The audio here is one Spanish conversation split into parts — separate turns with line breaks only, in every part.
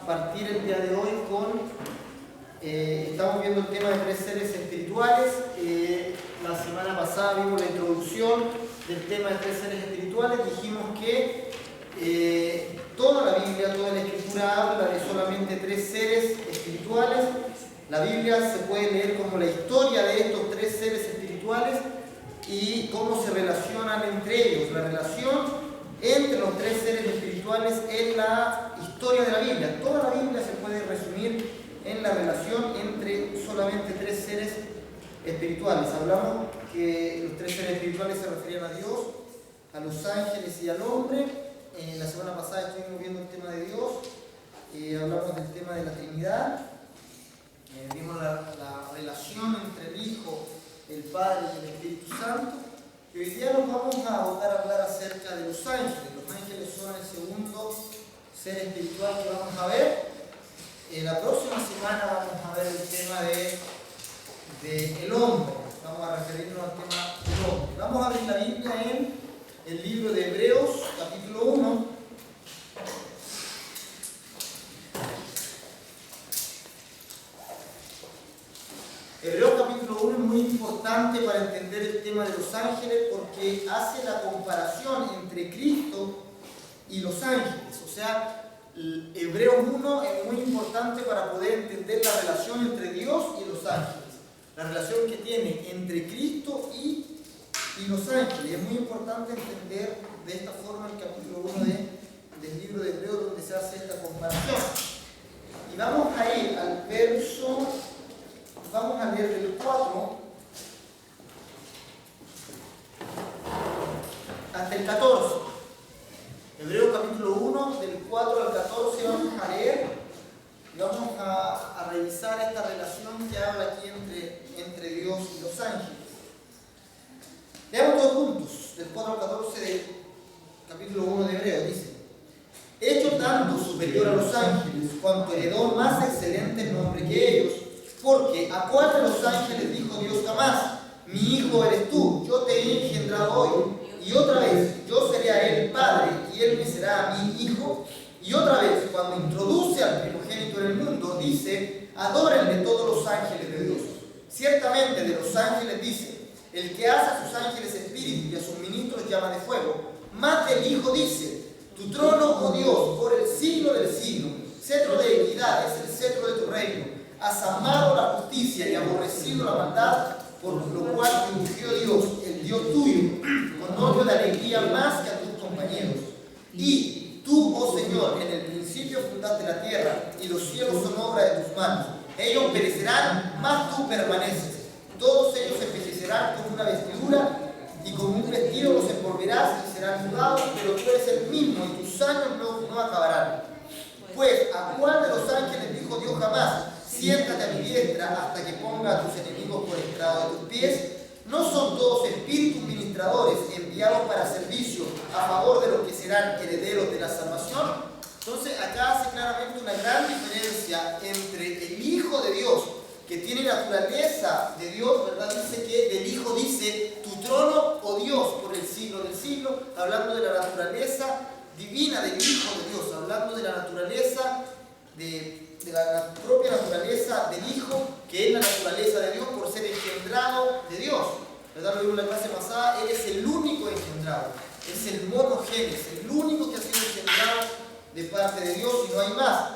partir el día de hoy estamos viendo el tema de tres seres espirituales. La semana pasada vimos la introducción del tema de tres seres espirituales. Dijimos que toda la Biblia, toda la Escritura habla de solamente tres seres espirituales. La Biblia se puede leer como la historia de estos tres seres espirituales y cómo se relacionan entre ellos. La relación entre los tres seres espirituales es la historia de la Biblia. Toda la Biblia se puede resumir en la relación entre solamente tres seres espirituales. Hablamos que los tres seres espirituales se referían a Dios, a los ángeles y al hombre. La semana pasada estuvimos viendo el tema de Dios, hablamos del tema de la Trinidad, vimos la relación entre el Hijo, el Padre y el Espíritu Santo. Y hoy día nos vamos a abocar a hablar acerca de los ángeles. Los ángeles son el segundo ser espiritual que vamos a ver. La próxima semana vamos a ver el tema del hombre. Vamos a referirnos al tema del hombre. Vamos a abrir la Biblia en el libro de Hebreos, capítulo 1. Hebreos capítulo 1 es muy importante para entender el tema de los ángeles porque hace la comparación entre Cristo y los ángeles. O sea, Hebreos 1 es muy importante para poder entender la relación entre Dios y los ángeles. La relación que tiene entre Cristo y los ángeles. Es muy importante entender de esta forma el capítulo 1 del libro de Hebreos donde se hace esta comparación. Y vamos a ir al verso... Vamos a leer del 4 hasta el 14. Hebreos capítulo 1, del 4 al 14 vamos a leer y vamos a revisar esta relación que habla aquí entre Dios y los ángeles. Leamos todos juntos, del 4 al 14 del capítulo 1 de Hebreos. Dice: hecho tanto superior a los ángeles, cuanto heredó más excelente nombre que ellos. Porque ¿a cuál de los ángeles dijo Dios jamás: mi hijo eres tú, yo te he engendrado hoy? Y otra vez, yo seré a él padre y él me será a mí hijo. Y otra vez, cuando introduce al primogénito en el mundo, dice: adórenle todos los ángeles de Dios. Ciertamente de los ángeles dice: el que hace a sus ángeles espíritu y a sus ministros llama de fuego. Más del Hijo dice: tu trono, oh Dios, por el siglo del siglo, cetro de equidad es el cetro de tu reino. Has amado la justicia y aborrecido la maldad, por lo cual te ungió Dios, el Dios tuyo, con óleo de alegría más que a tus compañeros. Y tú, oh Señor, en el principio fundaste la tierra, y los cielos son obra de tus manos. Ellos perecerán, mas tú permaneces. Todos ellos envejecerán como una vestidura, y como un vestido los envolverás y serán mudados, pero tú eres el mismo, y tus años no acabarán. Pues, ¿a cuál de los ángeles dijo Dios jamás: siéntate a mi diestra hasta que ponga a tus enemigos por estrado de tus pies? ¿No son todos espíritus ministradores enviados para servicio a favor de los que serán herederos de la salvación? Entonces acá hace claramente una gran diferencia entre el Hijo de Dios, que tiene naturaleza de Dios, ¿verdad? Dice que del Hijo dice: tu trono, oh Dios, por el siglo del siglo, hablando de la naturaleza divina del Hijo de Dios, hablando de la naturaleza de la propia naturaleza del Hijo, que es la naturaleza de Dios por ser engendrado de Dios. ¿Verdad? Lo vimos en la clase pasada. Él es el único engendrado, es el monogenes, el único que ha sido engendrado de parte de Dios y no hay más.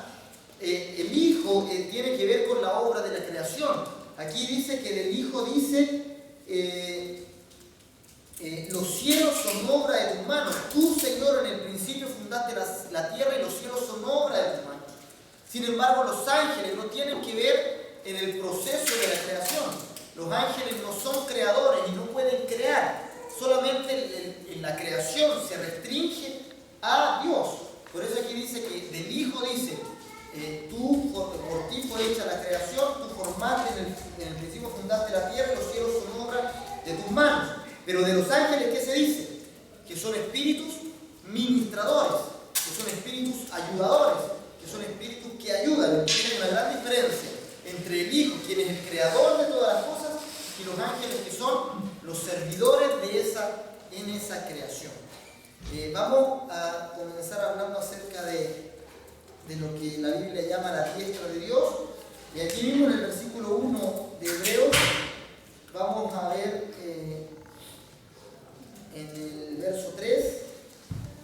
El Hijo tiene que ver con la obra de la creación. Aquí dice que del Hijo dice: los cielos son obra de tus manos. Tú, Señor, en el principio fundaste la tierra y los cielos son obra de tus manos. Sin embargo, los ángeles no tienen que ver en el proceso de la creación. Los ángeles no son creadores y no pueden crear. Solamente en la creación se restringe a Dios. Por eso aquí dice que del Hijo dice: tú, por ti fue hecha la creación, tú formaste, en el principio fundaste la tierra y los cielos son obra de tus manos. Pero de los ángeles, ¿qué se dice? Que son espíritus ministradores, que son espíritus ayudadores, que son espíritus que ayudan. Entonces hay una gran diferencia entre el Hijo, quien es el creador de todas las cosas, y los ángeles, que son los servidores en esa creación. Vamos a comenzar hablando acerca de de lo que la Biblia llama la diestra de Dios. Y aquí mismo en el versículo 1 de Hebreos vamos a ver en el verso 3,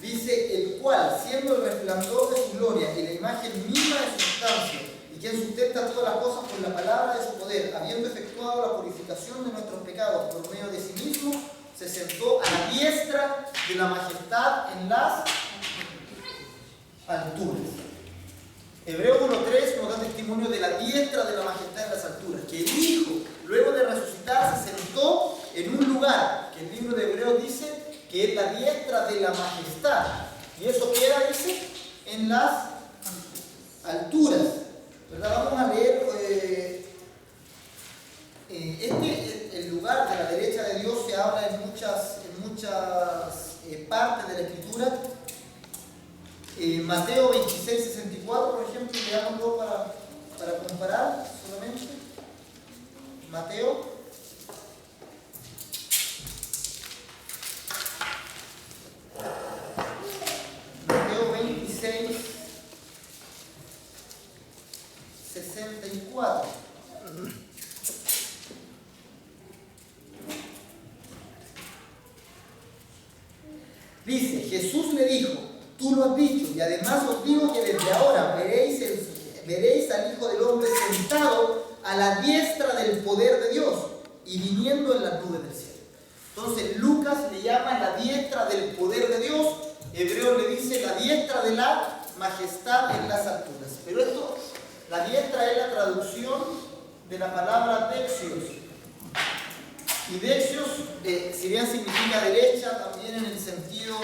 dice: el cual, siendo el resplandor de su gloria y la imagen misma de su sustancia, y quien sustenta todas las cosas por la palabra de su poder, habiendo efectuado la purificación de nuestros pecados por medio de sí mismo, se sentó a la diestra de la majestad en las alturas. Hebreos 1.3 nos da testimonio de la diestra de la majestad en las alturas, que el Hijo, luego de resucitar, se sentó en un lugar que el libro de Hebreos dice que es la diestra de la majestad. Y eso queda, dice, en las alturas. ¿Verdad? Vamos a leer el lugar de la derecha de Dios se habla en muchas partes de la Escritura. Mateo 26:64, por ejemplo, leámoslo para comparar solamente. Mateo 26:64. Dice: Jesús le dijo: tú lo has dicho, y además os digo que desde ahora veréis al Hijo del Hombre sentado a la diestra del poder de Dios y viniendo en las nubes del cielo. Entonces Lucas le llama la diestra del poder de Dios, Hebreos le dice la diestra de la majestad en las alturas. Pero esto, la diestra es la traducción de la palabra dexios. Y dexios, si bien significa derecha, también en el sentido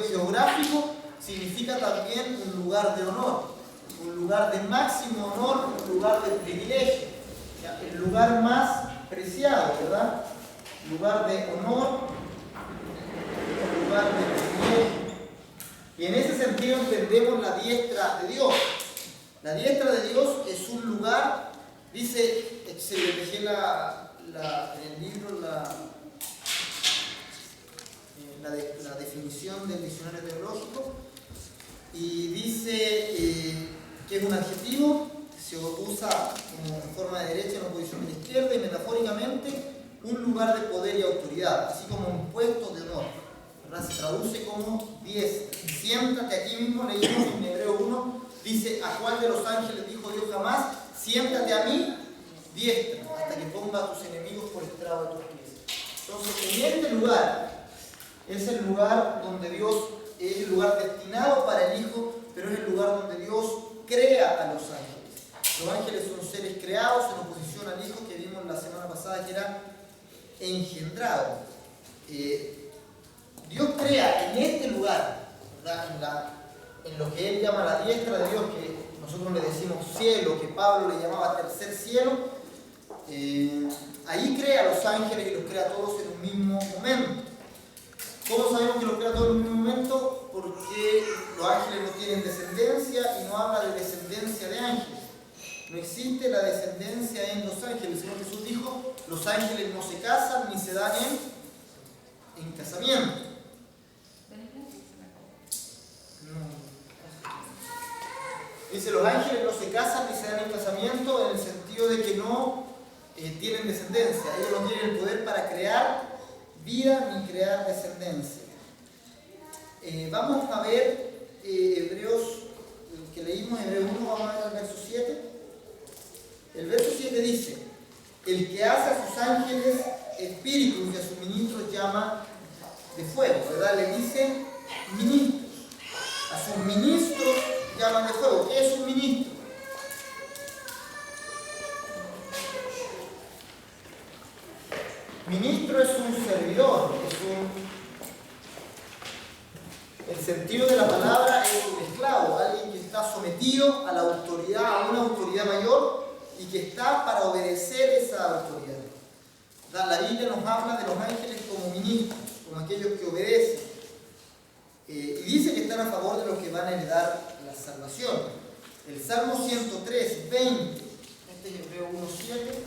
geográfico, significa también un lugar de honor, un lugar de máximo honor, un lugar de privilegio, el lugar más preciado, ¿verdad? Lugar de honor, lugar de privilegio. Y en ese sentido entendemos la diestra de Dios. La diestra de Dios es un lugar, dice, se le dejé en el libro la definición del diccionario teológico, y dice que es un adjetivo, se usa como en forma de derecha en oposición a la izquierda, y metafóricamente un lugar de poder y autoridad, así como un puesto de honor, ¿verdad? Se traduce como diestra. Siéntate, aquí mismo leímos en Hebreo 1, dice: ¿a cuál de los ángeles dijo Dios jamás? Siéntate a mí diestra, hasta que ponga a tus enemigos por estrado de tus pies. Entonces, en este lugar es el lugar donde Dios, es el lugar destinado para el Hijo, pero es el lugar donde Dios crea a los ángeles. Los ángeles son seres creados en oposición al Hijo, que vimos la semana pasada que era engendrado. Dios crea en este lugar, ¿verdad? En lo que Él llama la diestra de Dios, que nosotros le decimos cielo, que Pablo le llamaba tercer cielo. Ahí crea a los ángeles y los crea a todos en un mismo momento. ¿Cómo sabemos que los crea todos en un mismo momento? Porque los ángeles no tienen descendencia y no habla de descendencia de ángeles. No existe la descendencia en los ángeles. El Señor Jesús dijo: los ángeles no se casan ni se dan en casamiento. Dice: los ángeles no se casan ni se dan en casamiento, en el sentido de que no tienen descendencia. Ellos no tienen el poder para crear vida ni crear descendencia. Vamos a ver Hebreos, que leímos Hebreos 1, vamos a ver el verso 7. El verso 7 dice: el que hace a sus ángeles espíritus y a sus ministros llama de fuego, ¿verdad? Le dice ministros. A sus ministros llaman de fuego. ¿Qué es un ministro? Ministro es un servidor, el sentido de la palabra es un esclavo, alguien que está sometido a la autoridad, a una autoridad mayor, y que está para obedecer esa autoridad. La Biblia nos habla de los ángeles como ministros, como aquellos que obedecen, y dice que están a favor de los que van a heredar la salvación. El Salmo 103, 20, este es Hebreo 1, 7.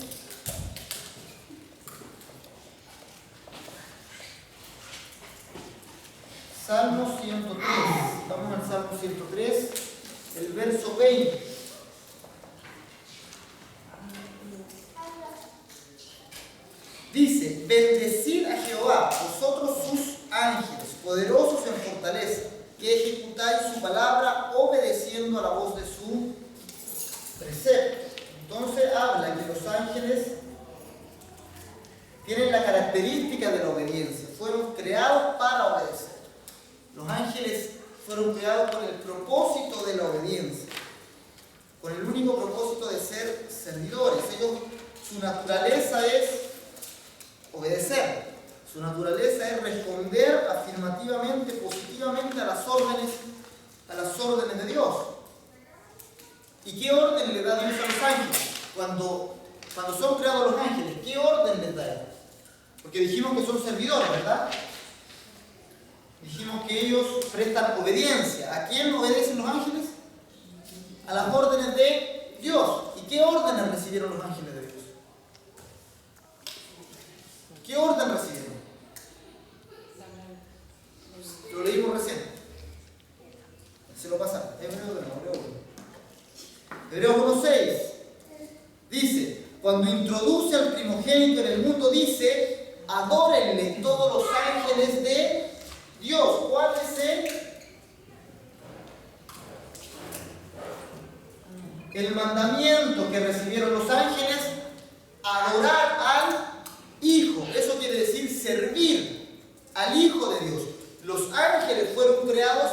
Salmo 103. Vamos al Salmo 103, el verso 20. Dice: bendecid a Jehová, vosotros sus ángeles, poderosos en fortaleza, que ejecutáis su palabra, obedeciendo a la voz de su precepto. Entonces habla que los ángeles tienen la característica de la obediencia. Fueron creados para obedecer. Los ángeles fueron creados con el propósito de la obediencia, con el único propósito de ser servidores. Ellos, su naturaleza es obedecer. Su naturaleza es responder afirmativamente, positivamente a las órdenes de Dios. ¿Y qué orden le da Dios a los ángeles? Cuando son creados los ángeles, ¿qué orden les da? Porque dijimos que son servidores, ¿verdad? Dijimos que ellos prestan obediencia. ¿A quién obedecen los ángeles? A las órdenes de Dios. ¿Y qué órdenes recibieron los ángeles de Dios? ¿Qué orden recibieron? Lo leímos recién. Se lo pasaron. Hebreos 1:6 dice: cuando introduce al primogénito en el mundo, dice: adórenle todos los ángeles de Dios. ¿Cuál es el mandamiento que recibieron los ángeles? Adorar al Hijo. Eso quiere decir servir al Hijo de Dios. Los ángeles fueron creados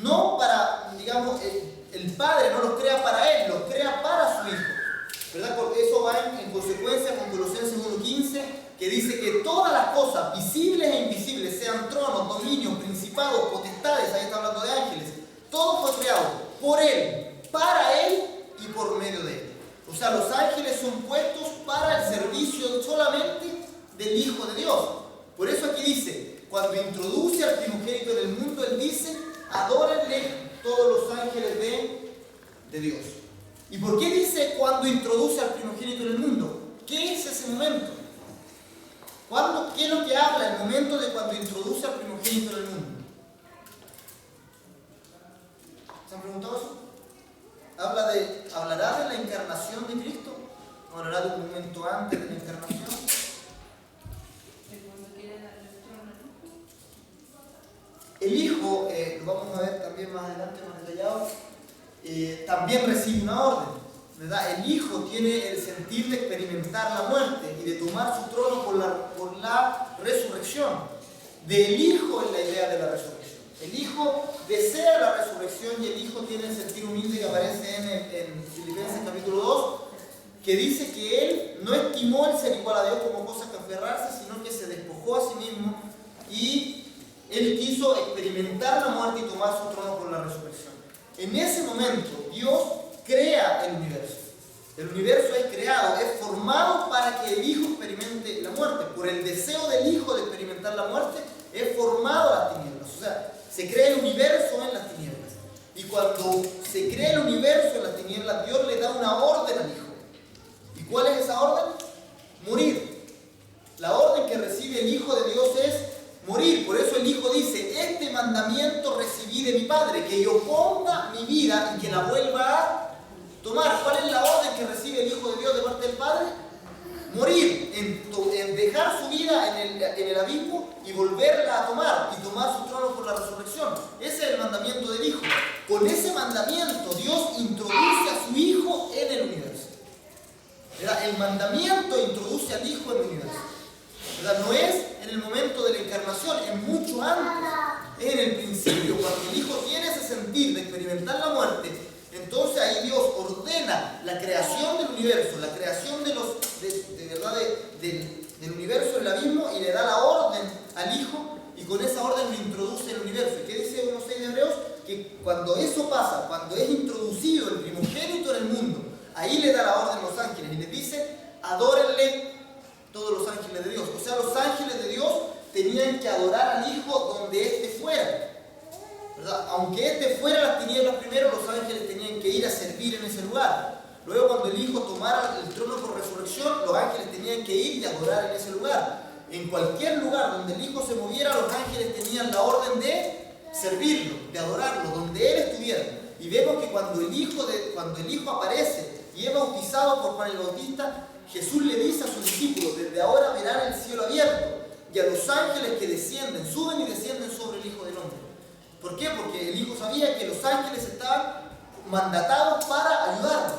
no para, digamos, el Padre no los crea para Él, los crea para su Hijo, ¿verdad? Porque eso va en consecuencia con Colosenses 1:15, que dice que todas las cosas, visibles e invisibles, sean tronos, dominios, principados, potestades, ahí está hablando de ángeles, todo fue creado por Él, para Él y por medio de Él. O sea, los ángeles son puestos para el servicio solamente del Hijo de Dios. Por eso aquí dice: cuando introduce al primogénito en el mundo, Él dice: adórenle todos los ángeles de Dios. ¿Y por qué dice cuando introduce al primogénito en el mundo? ¿Qué es ese momento? ¿Qué es lo que habla el momento de cuando introduce al primogénito en el mundo? ¿Se han preguntado eso? ¿Hablará de la encarnación de Cristo? ¿O hablará de un momento antes de la encarnación? El Hijo, lo vamos a ver también más adelante, más detallado, también recibe una orden, ¿verdad? El Hijo tiene el sentir de experimentar la muerte y de tomar su trono por la resurrección. Del Hijo es la idea de la resurrección. El Hijo desea la resurrección y el Hijo tiene el sentir humilde que aparece en Filipenses capítulo 2, que dice que Él no estimó el ser igual a Dios como cosa que aferrarse, sino que se despojó a sí mismo y Él quiso experimentar la muerte y tomar su trono por la resurrección. En ese momento, Dios crea el universo. El universo es creado, es formado para que el Hijo experimente la muerte. Por el deseo del Hijo de experimentar la muerte, es formado las tinieblas. O sea, se crea el universo en las tinieblas. Y cuando se crea el universo en las tinieblas, Dios le da una orden al Hijo. ¿Y cuál es esa orden? Morir. La orden que recibe el Hijo de Dios es morir. Por eso el Hijo dice: este mandamiento recibí de mi Padre, que yo ponga mi vida y que la vuelva a tomar. ¿Cuál es la orden que recibe el Hijo de Dios de parte del Padre? Morir, en dejar su vida en el abismo y volverla a tomar, y tomar su trono por la resurrección. Ese es el mandamiento del Hijo. Con ese mandamiento Dios introduce a su Hijo en el universo. ¿Verdad? El mandamiento introduce al Hijo en el universo. ¿Verdad? No es en el momento de la encarnación, es mucho antes. Es en el principio, cuando el Hijo tiene ese sentir de experimentar la muerte. Entonces ahí Dios ordena la creación del universo, la creación del universo, del abismo, y le da la orden al Hijo, y con esa orden lo introduce en el universo. ¿Y qué dice 1:6 de Hebreos? Que cuando eso pasa, cuando es introducido el primogénito en el mundo, ahí le da la orden a los ángeles y les dice: adórenle todos los ángeles de Dios. O sea, los ángeles de Dios tenían que adorar al Hijo donde éste fuera, ¿verdad? Aunque éste fuera a las tinieblas primero, los ángeles tenían que ir a servir en ese lugar. Luego, cuando el Hijo tomara el trono por resurrección, los ángeles tenían que ir y adorar en ese lugar. En cualquier lugar donde el Hijo se moviera, los ángeles tenían la orden de servirlo, de adorarlo, donde Él estuviera. Y vemos que cuando el Hijo aparece y es bautizado por Juan el Bautista, Jesús le dice a sus discípulos: desde ahora verán el cielo abierto y a los ángeles que descienden, suben y descienden sobre el Hijo del Hombre. ¿Por qué? Porque el Hijo sabía que los ángeles estaban mandatados para ayudarlo.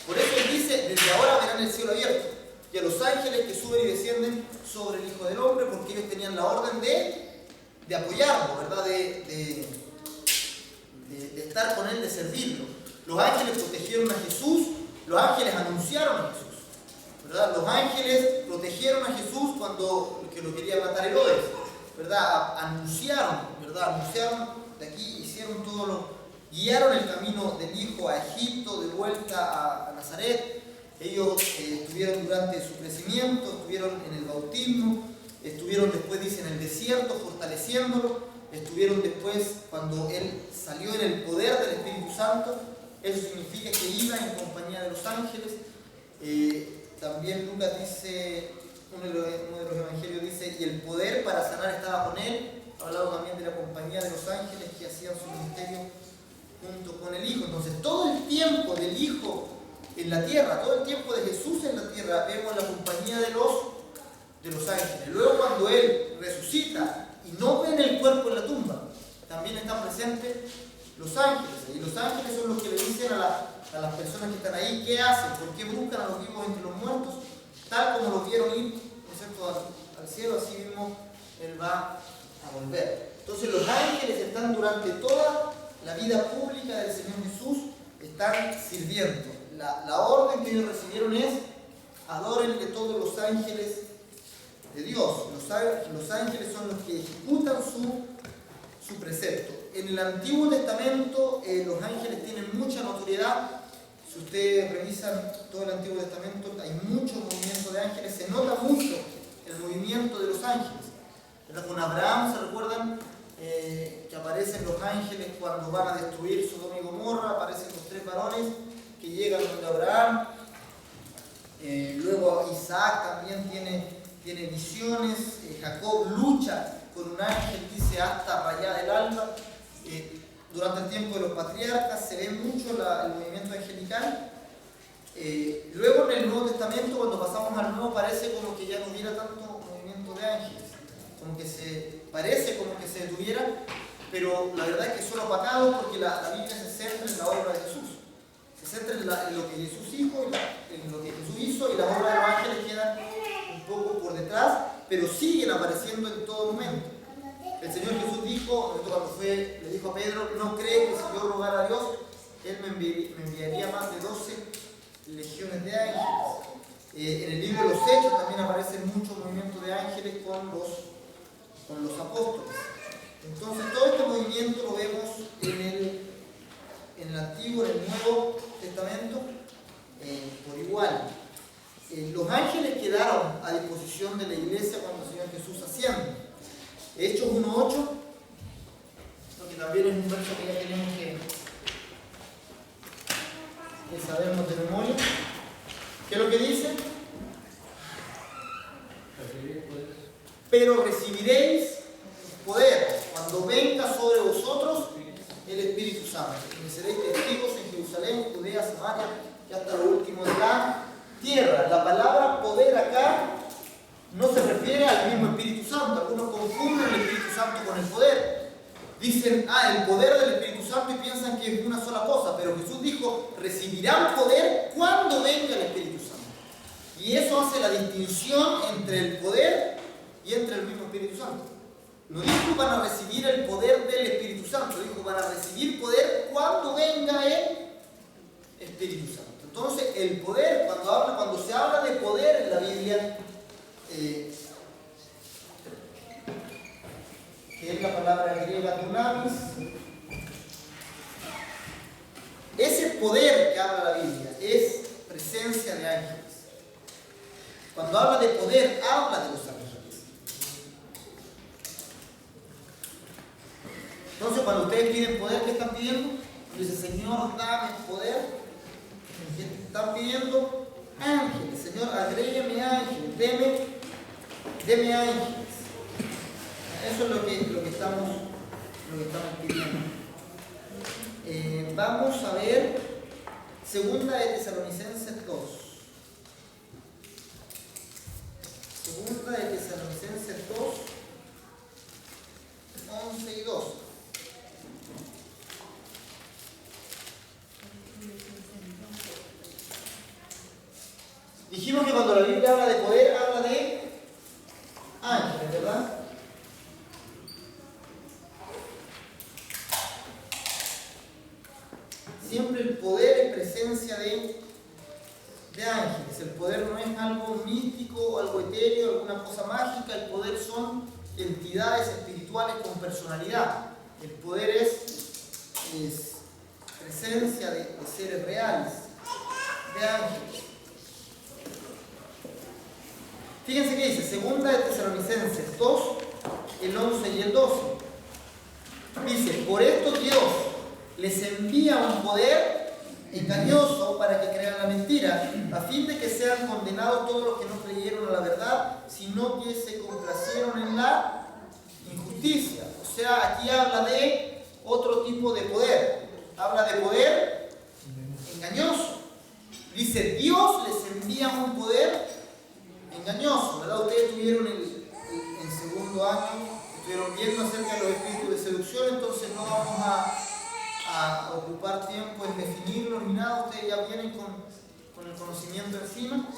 Por eso Él dice: desde ahora verán el cielo abierto y a los ángeles que suben y descienden sobre el Hijo del Hombre, porque ellos tenían la orden de apoyarlo, ¿verdad? De estar con Él, de servirlo. Los ángeles protegieron a Jesús, los ángeles anunciaron a Jesús, ¿verdad? Los ángeles protegieron a Jesús cuando que lo quería matar Herodes, ¿verdad? Anunciaron, ¿verdad? Anunciaron de aquí, hicieron todo guiaron el camino del Hijo a Egipto, de vuelta a Nazaret. Ellos estuvieron durante su crecimiento, estuvieron en el bautismo, estuvieron después, dice, en el desierto, fortaleciéndolo, estuvieron después cuando Él salió en el poder del Espíritu Santo. Eso significa que iba en compañía de los ángeles. También Lucas dice, uno de los evangelios dice: y el poder para sanar estaba con Él. Hablado también de la compañía de los ángeles que hacían su ministerio junto con el Hijo. Entonces, todo el tiempo del Hijo en la tierra, todo el tiempo de Jesús en la tierra, vemos la compañía de los ángeles. Luego, cuando Él resucita y no ven el cuerpo en la tumba, también están presentes los ángeles. Y los ángeles son los que le dicen a las personas que están ahí qué hacen, por qué buscan a los vivos entre los muertos, tal como los vieron ir, excepto al cielo, así mismo Él va a volver. Entonces, los ángeles están durante toda la vida pública del Señor Jesús, están sirviendo. La orden que ellos recibieron es: adórenle todos los ángeles de Dios. Los ángeles son los que ejecutan su precepto. En el Antiguo Testamento los ángeles tienen mucha notoriedad. Si ustedes revisan todo el Antiguo Testamento, hay mucho movimiento de ángeles, se nota mucho el movimiento de los ángeles. Con Abraham, ¿se recuerdan? Que aparecen los ángeles cuando van a destruir Sodoma y Gomorra, aparecen los 3 varones que llegan donde Abraham. Luego Isaac también tiene visiones. Jacob lucha con un ángel, dice, hasta rayar el alba. Durante el tiempo de los patriarcas se ve mucho el movimiento angelical. Luego en el Nuevo Testamento, cuando pasamos al Nuevo, parece como que ya no hubiera tanto movimiento de ángeles, como que parece como que se detuviera, pero la verdad es que es solo opacado, porque la Biblia se centra en la obra de Jesús, se centra en lo que Jesús dijo, en lo que Jesús hizo, y las obras de los ángeles quedan un poco por detrás, pero siguen apareciendo en todo momento. El Señor Jesús dijo, cuando le dijo a Pedro: no cree que si yo rogara a Dios, Él me enviaría más de 12 legiones de ángeles. En el libro de los Hechos también aparecen muchos movimientos de ángeles con los apóstoles. Entonces, todo este movimiento lo vemos en el Antiguo y en el Nuevo Testamento por igual. Los ángeles quedaron a disposición de la iglesia cuando el Señor Jesús asciende. Hechos 1:8, lo que también es un verso que ya tenemos que sabemos de memoria. ¿Qué es lo que dice? Pero recibiréis poder cuando venga sobre vosotros el Espíritu Santo, y me seréis testigos en Jerusalén, Judea, Samaria y hasta lo último de la tierra. La palabra poder acá no se refiere al mismo Espíritu Santo. Algunos confunden el Espíritu Santo con el poder. Dicen, el poder del Espíritu Santo, y piensan que es una sola cosa. Pero Jesús dijo: recibirán poder cuando venga el Espíritu Santo. Y eso hace la distinción entre el poder y entre el mismo Espíritu Santo. No dijo van a recibir el poder del Espíritu Santo, dijo van a recibir poder cuando venga el Espíritu Santo. Entonces, el poder, cuando se habla de poder en la Biblia, que es la palabra griega dunamis, ese poder que habla la Biblia es presencia de ángeles. Cuando habla de poder, habla de los ángeles. Entonces, cuando ustedes piden poder, ¿qué están pidiendo? Dicen: Señor, dame poder. ¿Qué están pidiendo? Ángeles. Señor, agrégueme ángeles. Deme ángeles. Eso es lo que estamos lo que estamos pidiendo. Vamos a ver Segunda de Tesalonicenses 2. Segunda de Tesalonicenses 2, 11 y 12. Dijimos que cuando la Biblia habla de poder, habla de ángeles, ¿verdad? Siempre el poder es presencia de ángeles. El poder no es algo místico, algo etéreo, alguna cosa mágica. El poder son entidades espirituales con personalidad. El poder es presencia de seres reales, de ángeles. Fíjense que dice, Segunda de Tesalonicenses 2, el 11 y el 12. Dice, por esto Dios les envía un poder engañoso para que crean la mentira, a fin de que sean condenados todos los que no creyeron a la verdad, sino que se complacieron en la injusticia. O sea, aquí habla de otro tipo de poder. Habla de poder engañoso. Dice, Dios les envía un poder engañoso, ¿verdad? Ustedes tuvieron en segundo año, estuvieron viendo acerca de los espíritus de seducción, entonces no vamos a ocupar tiempo en definirlos ni nada, ustedes ya vienen con el conocimiento encima,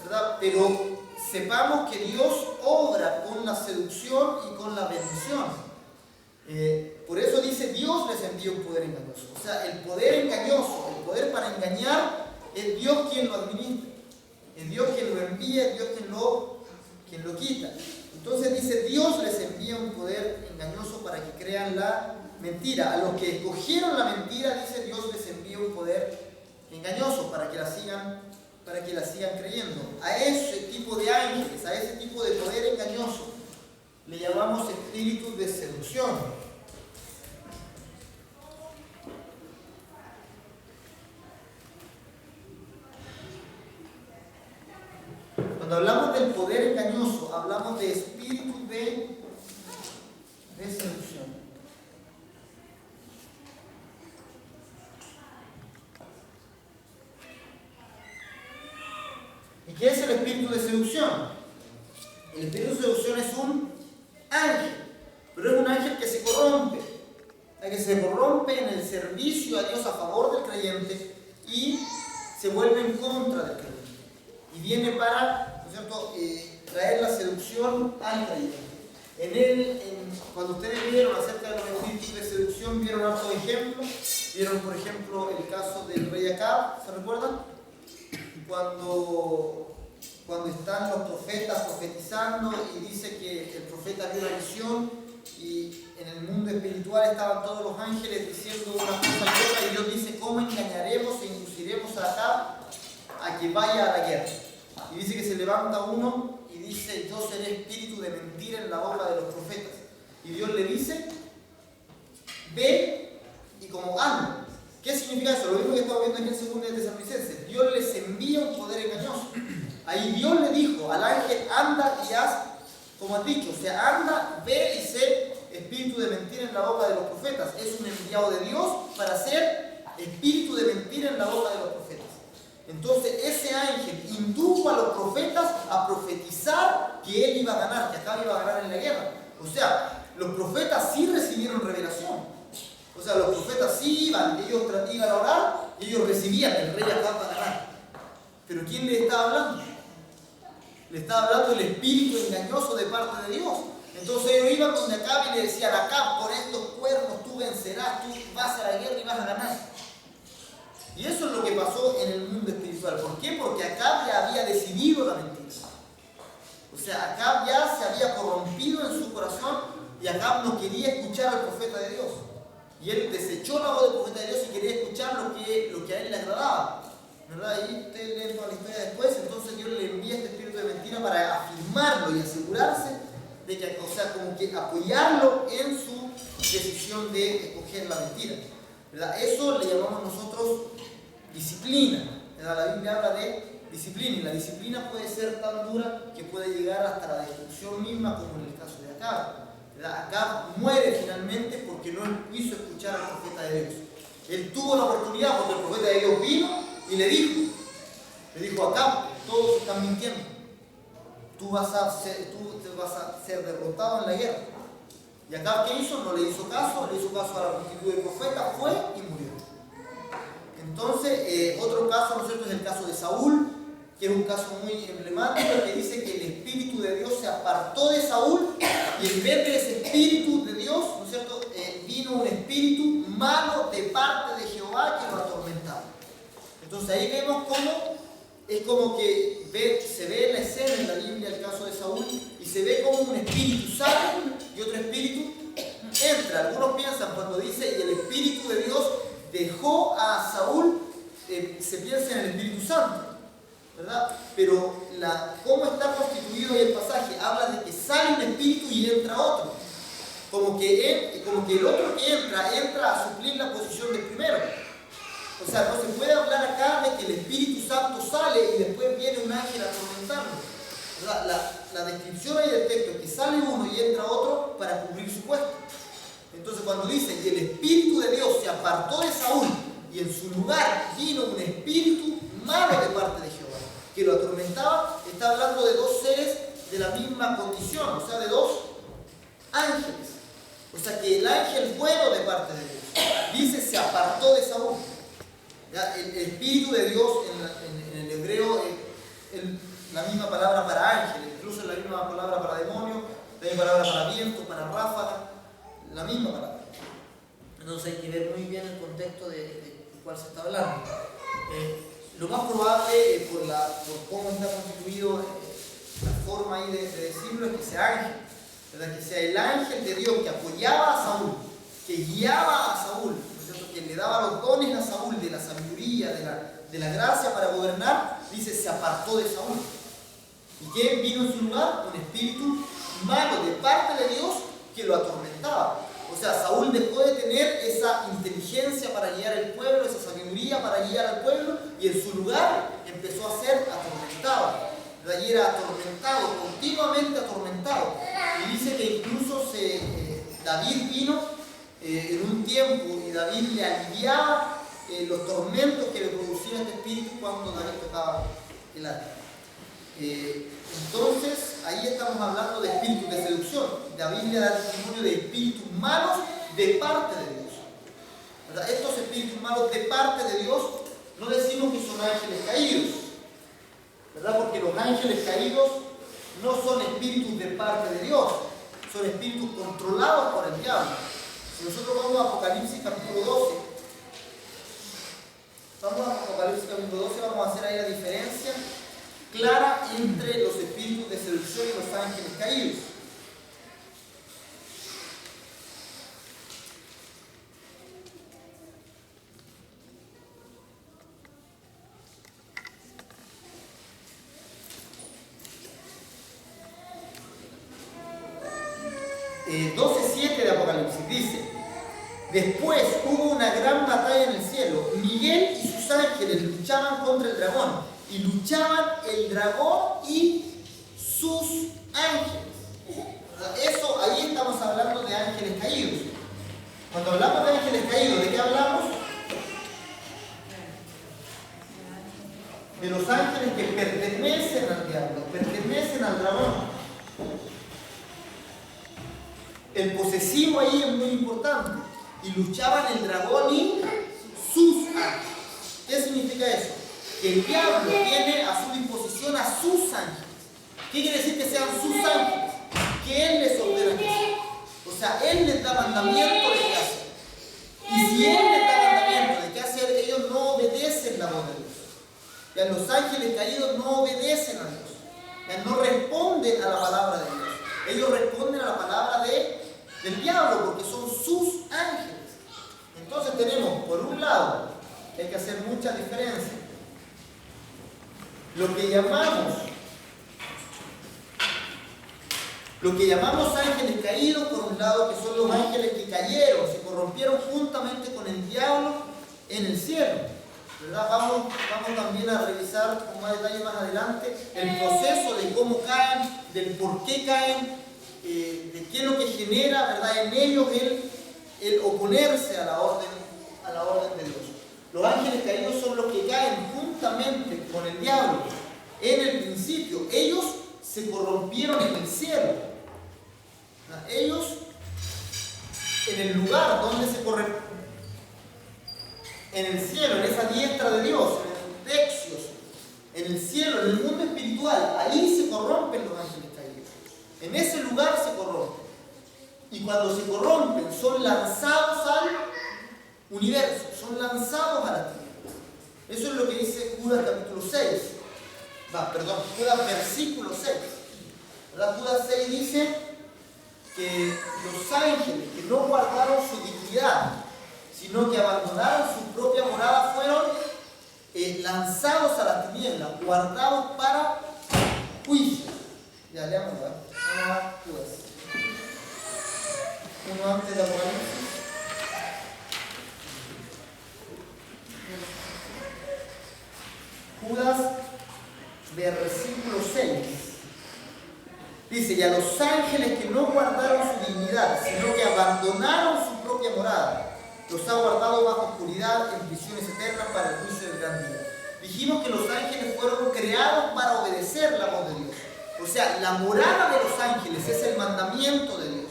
¿verdad? Pero sepamos que Dios obra con la seducción y con la bendición. Por eso dice, Dios les envía un poder engañoso. O sea, el poder engañoso, el poder para engañar, es Dios quien lo administra. Es Dios quien lo envía, es Dios quien lo quita. Entonces dice, Dios les envía un poder engañoso para que crean la mentira. A los que escogieron la mentira, dice, Dios les envía un poder engañoso para que la sigan creyendo. A ese tipo de ángeles, a ese tipo de poder engañoso, le llamamos espíritus de seducción. Cuando hablamos del poder engañoso, hablamos de espíritu de seducción. ¿Y qué es el espíritu de seducción? El espíritu de seducción es un ángel, pero es un ángel que se corrompe. Que se corrompe en el servicio a Dios a favor del creyente y se vuelve en contra del creyente. Y viene para, ¿no es cierto?, traer la seducción al creyente. Cuando ustedes vieron acerca de los espíritus de seducción, vieron hartos ejemplos. Vieron, por ejemplo, el caso del rey Acab, ¿se recuerdan? Cuando están los profetas profetizando y dice que el profeta vio una visión y en el mundo espiritual estaban todos los ángeles diciendo una cosa y otra, y Dios dice, ¿cómo engañaremos e induciremos a Acab a que vaya a la guerra? Y dice que se levanta uno y dice, yo seré espíritu de mentira en la boca de los profetas. Y Dios le dice, ve y como anda. ¿Qué significa eso? Lo mismo que estamos viendo aquí en Segunda de Tesalonicenses. Dios les envía un poder engañoso. Ahí Dios le dijo al ángel, anda y haz como has dicho. O sea, anda, ve y sé espíritu de mentira en la boca de los profetas. Es un enviado de Dios para ser espíritu de mentira en la boca de los profetas. Entonces ese ángel indujo a los profetas a profetizar que él iba a ganar, que Acab iba a ganar en la guerra. O sea, los profetas sí recibieron revelación. O sea, los profetas sí iban, ellos iban a orar y ellos recibían que el rey Acab va a ganar. Pero ¿quién le estaba hablando? Le estaba hablando el espíritu engañoso de parte de Dios. Entonces ellos iban donde Acab y le decían, Acab, por estos cuernos tú vencerás, tú vas a la guerra y vas a ganar. Y eso es lo que pasó en el mundo espiritual. ¿Por qué? Porque Acab ya había decidido la mentira. O sea, Acab ya se había corrompido en su corazón y Acab no quería escuchar al profeta de Dios. Y él desechó la voz del profeta de Dios y quería escuchar lo que a él le agradaba. ¿Verdad? Y ustedes leen toda la historia después. Entonces Dios le envía este espíritu de mentira para afirmarlo y asegurarse de que, o sea, como que apoyarlo en su decisión de escoger la mentira. ¿Verdad? Eso le llamamos nosotros disciplina. ¿Verdad? La Biblia habla de disciplina y la disciplina puede ser tan dura que puede llegar hasta la destrucción misma, como en el caso de Acab. ¿Verdad? Acab muere finalmente porque porque no quiso escuchar al profeta de Dios. Él tuvo la oportunidad porque el profeta de Dios vino y le dijo acá, todos están mintiendo. Tú vas a ser derrotado en la guerra. Y acá, ¿qué hizo? No le hizo caso a la multitud del profeta, fue y murió. Entonces, otro caso, ¿no es cierto?, es el caso de Saúl, que es un caso muy emblemático, que dice que el Espíritu de Dios se apartó de Saúl y en vez de ese Espíritu de Dios, ¿no es cierto?, vino un espíritu malo de parte de Jehová que lo atormentaba. Entonces ahí vemos cómo es como que se ve la escena en la Biblia, el caso de Saúl, y se ve como un espíritu sale y otro espíritu entra. Algunos piensan cuando dice y el Espíritu de Dios dejó a Saúl, se piensa en el Espíritu Santo, ¿verdad? Pero cómo está constituido ahí el pasaje, habla de que sale un espíritu y entra otro. Como que el otro que entra a suplir la posición del primero. O sea, no se puede hablar acá de que el Espíritu Santo sale y después viene un ángel a atormentarlo. La descripción ahí del texto es que sale uno y entra otro para cubrir su puesto. Entonces cuando dice que el Espíritu de Dios se apartó de Saúl y en su lugar vino un espíritu malo de parte de Jehová que lo atormentaba, está hablando de dos seres de la misma condición, o sea, de dos ángeles. O sea que el ángel bueno de parte de Dios, dice, se apartó de Saúl. ¿Ya? El Espíritu de Dios en el hebreo es la misma palabra para ángel, incluso es la misma palabra para demonio, la misma palabra para viento, para ráfaga, la misma palabra. Entonces hay que ver muy bien el contexto de cuál se está hablando. Lo más probable, por cómo está constituido la forma ahí de decirlo, es que sea ángel, ¿verdad? Que sea el ángel de Dios que apoyaba a Saúl, que guiaba a Saúl, ¿no es cierto?, que le daba los dones a Saúl de la sabiduría, de la gracia para gobernar. Dice, se apartó de Saúl. ¿Y quién vino en su lugar? Un espíritu malo de parte de Dios que lo atormentaba. O sea, Saúl dejó de tener esa inteligencia para guiar al pueblo, esa sabiduría para guiar al pueblo, y en su lugar empezó a ser atormentado. Y era atormentado, continuamente atormentado. Y dice que incluso David vino en un tiempo y David le aliviaba los tormentos que le producía este espíritu cuando David tocaba el arpa. Entonces, ahí estamos hablando de espíritus de seducción. David le da testimonio de espíritus malos de parte de Dios, ¿verdad? Estos espíritus malos de parte de Dios, no decimos que son ángeles caídos, ¿verdad? Porque los ángeles caídos no son espíritus de parte de Dios, son espíritus controlados por el diablo. Si nosotros vamos a Apocalipsis capítulo 12, vamos a hacer ahí la diferencia clara entre los espíritus de seducción y los ángeles caídos. Eh, 12:7 de Apocalipsis dice: después hubo una gran batalla en el cielo. Miguel y sus ángeles luchaban contra el dragón, y luchaban el dragón y sus ángeles. Eso, ahí estamos hablando de ángeles caídos. Cuando hablamos de ángeles caídos, ¿de qué hablamos? De los ángeles que pertenecen al diablo, pertenecen al dragón. El posesivo ahí es muy importante. Y luchaban el dragón y sus ángeles. ¿Qué significa eso? Que el diablo tiene a su disposición a sus ángeles. ¿Qué quiere decir que sean sus ángeles? Que él les ordena que hacer. O sea, él les da mandamiento de qué hacer. Y si él les da mandamiento de qué hacer, ellos no obedecen la voz de Dios. Ya los ángeles caídos no obedecen a Dios. Ya no responden a la palabra de Dios. Ellos responden a la palabra del diablo porque son sus ángeles. Entonces tenemos, por un lado, hay que hacer mucha diferencia. Lo que llamamos ángeles caídos, por un lado, que son los ángeles que cayeron, se corrompieron juntamente con el diablo en el cielo, ¿verdad? Vamos también a revisar con más detalle más adelante el proceso de cómo caen, del por qué caen, de qué es lo que genera, ¿verdad?, en ellos el oponerse a la orden de Dios. Los ángeles caídos son los que caen juntamente con el diablo. En el principio, ellos se corrompieron en el cielo. Ellos, en el lugar donde se corrompieron, en el cielo, en esa diestra de Dios, en el Texios, en el cielo, en el mundo espiritual, ahí se corrompen los ángeles caídos. En ese lugar se corrompen. Y cuando se corrompen, son lanzados al universo, son lanzados a la tierra. Eso es lo que dice Judas capítulo 6. Judas versículo 6. ¿Verdad? Judas 6 dice que los ángeles que no guardaron su dignidad, sino que abandonaron su propia morada, fueron lanzados a las tinieblas, guardados para juicio. Ya leamos, ¿verdad? Uno antes de Apocalipsis. Judas, versículo 6. Dice, y a los ángeles que no guardaron su dignidad, sino que abandonaron su propia morada, los ha guardado bajo oscuridad en prisiones eternas para el juicio del gran día. Dijimos que los ángeles fueron creados para obedecer la voz de Dios. O sea, la morada de los ángeles es el mandamiento de Dios.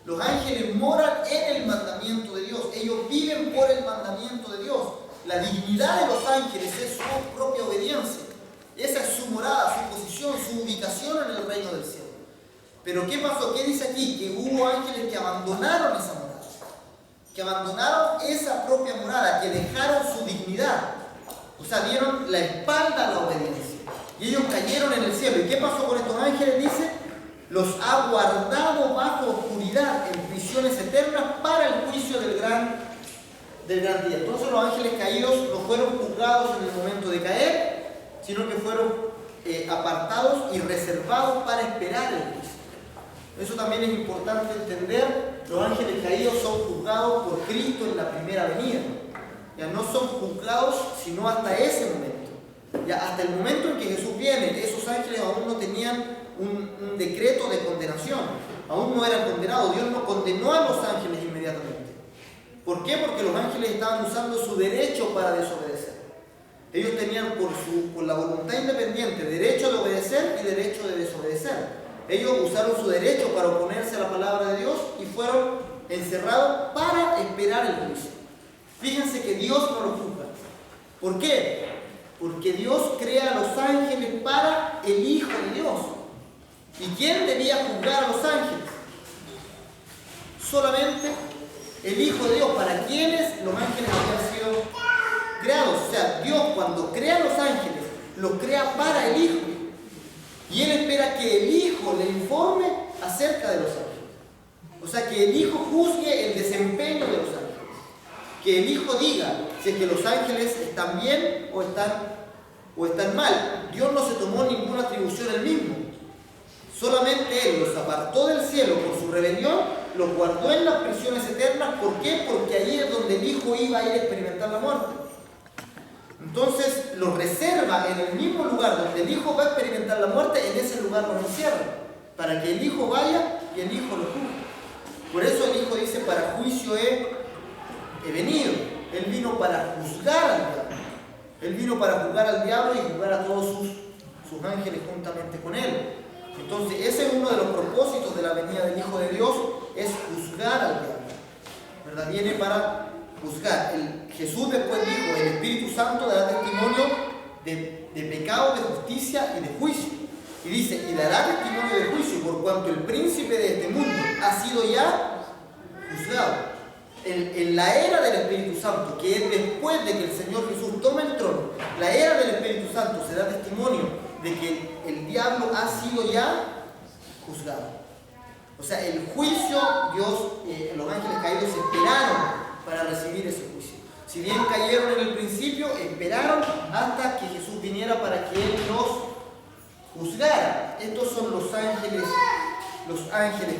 Los ángeles moran en el mandamiento de Dios. Ellos viven por el mandamiento de Dios. La dignidad de los ángeles es su propia obediencia. Esa es su morada, su posición, su ubicación en el reino del cielo. Pero ¿qué pasó? ¿Qué dice aquí? Que hubo ángeles que abandonaron esa morada. Que abandonaron esa propia morada, que dejaron su dignidad. O sea, dieron la espalda a la obediencia. Y ellos cayeron en el cielo. ¿Y qué pasó con estos ángeles? Dice, los ha guardado bajo oscuridad en prisiones eternas para el juicio del gran día. Entonces los ángeles caídos no fueron juzgados en el momento de caer, sino que fueron apartados y reservados para esperar el juicio. Eso también es importante entender. Los ángeles caídos son juzgados por Cristo en la primera venida. Ya no son juzgados sino hasta ese momento. Ya hasta el momento en que Jesús viene, esos ángeles aún no tenían un decreto de condenación. Aún no eran condenados. Dios no condenó a los ángeles inmediatamente. ¿Por qué? Porque los ángeles estaban usando su derecho para desobedecer. Ellos tenían por la voluntad independiente derecho de obedecer y derecho de desobedecer. Ellos usaron su derecho para oponerse a la palabra de Dios y fueron encerrados para esperar el juicio. Fíjense que Dios no los juzga. ¿Por qué? Porque Dios crea a los ángeles para el Hijo de Dios. ¿Y quién debía juzgar a los ángeles? Solamente el Hijo de Dios, para quienes los ángeles habían sido creados. O sea, Dios cuando crea a los ángeles, los crea para el Hijo. Y Él espera que el Hijo le informe acerca de los ángeles. O sea, que el Hijo juzgue el desempeño de los ángeles. Que el Hijo diga si es que los ángeles están bien o están mal. Dios no se tomó ninguna atribución él mismo. Solamente Él los apartó del cielo por su rebelión, los guardó en las prisiones eternas. ¿Por qué? Porque ahí es donde el Hijo iba a ir a experimentar la muerte. Entonces los reserva en el mismo lugar donde el Hijo va a experimentar la muerte, en ese lugar los encierra, para que el Hijo vaya y el Hijo lo juzgue. Por eso el Hijo dice, para juicio he venido. Él vino para juzgar al diablo. Él vino para juzgar al diablo y juzgar a todos sus ángeles juntamente con Él. Entonces ese es uno de los propósitos de la venida del Hijo de Dios, es juzgar al diablo, ¿verdad? Viene para juzgar. Jesús después dijo, el Espíritu Santo dará testimonio de pecado, de justicia y de juicio. Y dice, y dará testimonio de juicio por cuanto el príncipe de este mundo ha sido ya juzgado. En la era del Espíritu Santo, que es después de que el Señor Jesús tome el trono, la era del Espíritu Santo se da testimonio de que el diablo ha sido ya juzgado. O sea, el juicio, los ángeles caídos esperaron para recibir ese juicio. Si bien cayeron en el principio, esperaron hasta que Jesús viniera para que Él los juzgara. Estos son los ángeles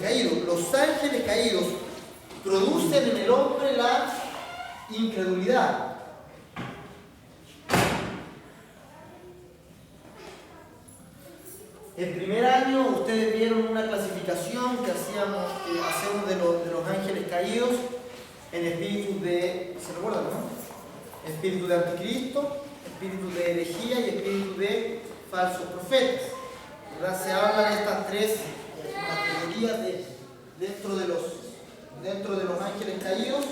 caídos. Los ángeles caídos producen en el hombre la incredulidad. El primer año ustedes vieron una clasificación que hacemos de los ángeles caídos. en espíritus de, ¿se recuerdan, no? Espíritu de anticristo, espíritu de herejía y espíritu de falsos profetas. ¿Verdad? Se habla de estas tres categorías dentro de los ángeles caídos,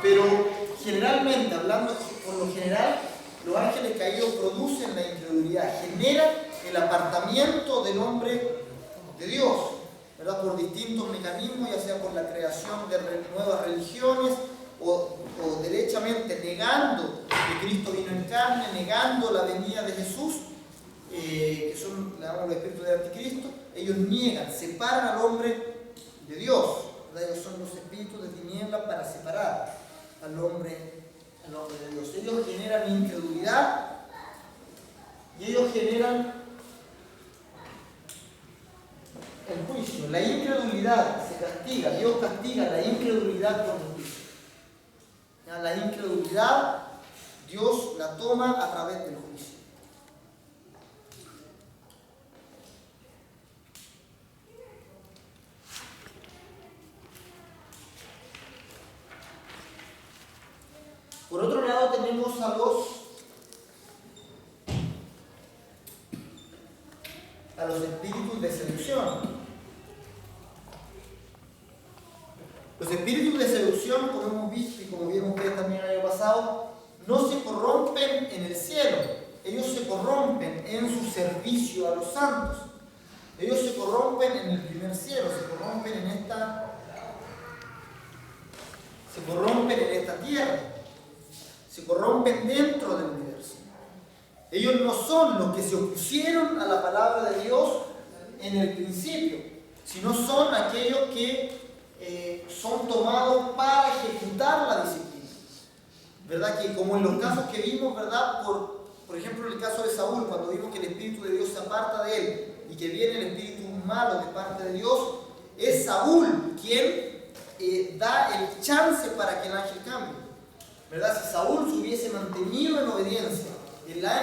pero generalmente, hablando por lo general, los ángeles caídos producen la incredulidad, generan el apartamiento del hombre de Dios, ¿verdad? Por distintos mecanismos, ya sea por la creación de nuevas religiones o derechamente negando que Cristo vino en carne, negando la venida de Jesús, que son los espíritus de anticristo. Ellos niegan, separan al hombre de Dios, ¿verdad? Ellos son los espíritus de tinieblas para separar al hombre de Dios. Ellos generan incredulidad y ellos generan el juicio. La incredulidad se castiga, Dios castiga la incredulidad con el juicio. La incredulidad Dios la toma a través del juicio. Por otro lado tenemos a los espíritus de seducción. Los espíritus de seducción, como hemos visto y como vieron ustedes también el año pasado, no se corrompen en el cielo. Ellos se corrompen en su servicio a los santos. Ellos se corrompen en el primer cielo, se corrompen en esta tierra. Se corrompen dentro del universo. Ellos no son los que se opusieron a la palabra de Dios en el principio, sino son aquellos que son tomados para ejecutar la disciplina. ¿Verdad? Que como en los casos que vimos, ¿verdad? Por ejemplo, en el caso de Saúl, cuando vimos que el Espíritu de Dios se aparta de él y que viene el Espíritu malo de parte de Dios, es Saúl quien da el chance para que el ángel cambie. ¿Verdad? Si Saúl se hubiese mantenido en obediencia,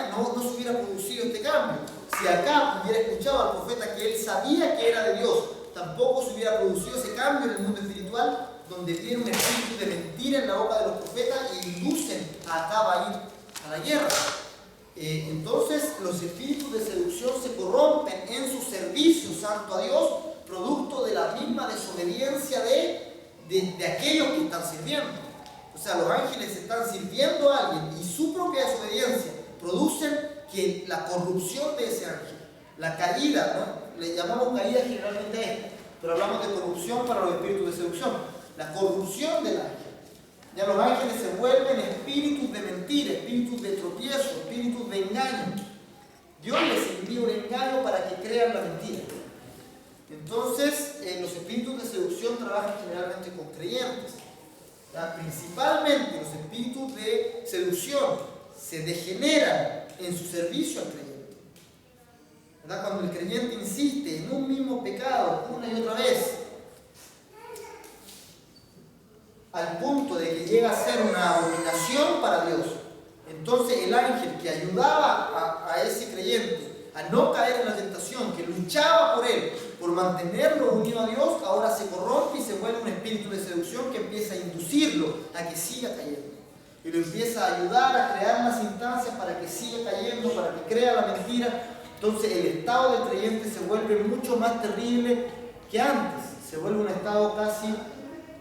no se hubiera producido este cambio. Si Acab hubiera escuchado al profeta que él sabía que era de Dios, tampoco se hubiera producido ese cambio en el mundo espiritual, donde viene un espíritu de mentira en la boca de los profetas y inducen a Acab a ir a la guerra. Entonces, los espíritus de seducción se corrompen en su servicio santo a Dios, producto de la misma desobediencia de aquellos que están sirviendo. O sea, los ángeles están sirviendo a alguien y su propia desobediencia producen que la corrupción de ese ángel, la caída, ¿no? Le llamamos caída generalmente a esto, pero hablamos de corrupción para los espíritus de seducción. La corrupción del ángel. Ya los ángeles se vuelven espíritus de mentira, espíritus de tropiezo, espíritus de engaño. Dios les envía un engaño para que crean la mentira. Entonces, los espíritus de seducción trabajan generalmente con creyentes. Principalmente los espíritus de seducción se degeneran en su servicio al creyente. ¿Verdad? Cuando el creyente insiste en un mismo pecado una y otra vez, al punto de que llega a ser una abominación para Dios, entonces el ángel que ayudaba a ese creyente a no caer en la tentación, que luchaba por él, por mantenerlo unido a Dios, ahora se corrompe y se vuelve un espíritu de seducción que empieza a inducirlo a que siga cayendo. Y lo empieza a ayudar a crear las instancias para que siga cayendo, para que crea la mentira. Entonces el estado del creyente se vuelve mucho más terrible que antes. Se vuelve un estado casi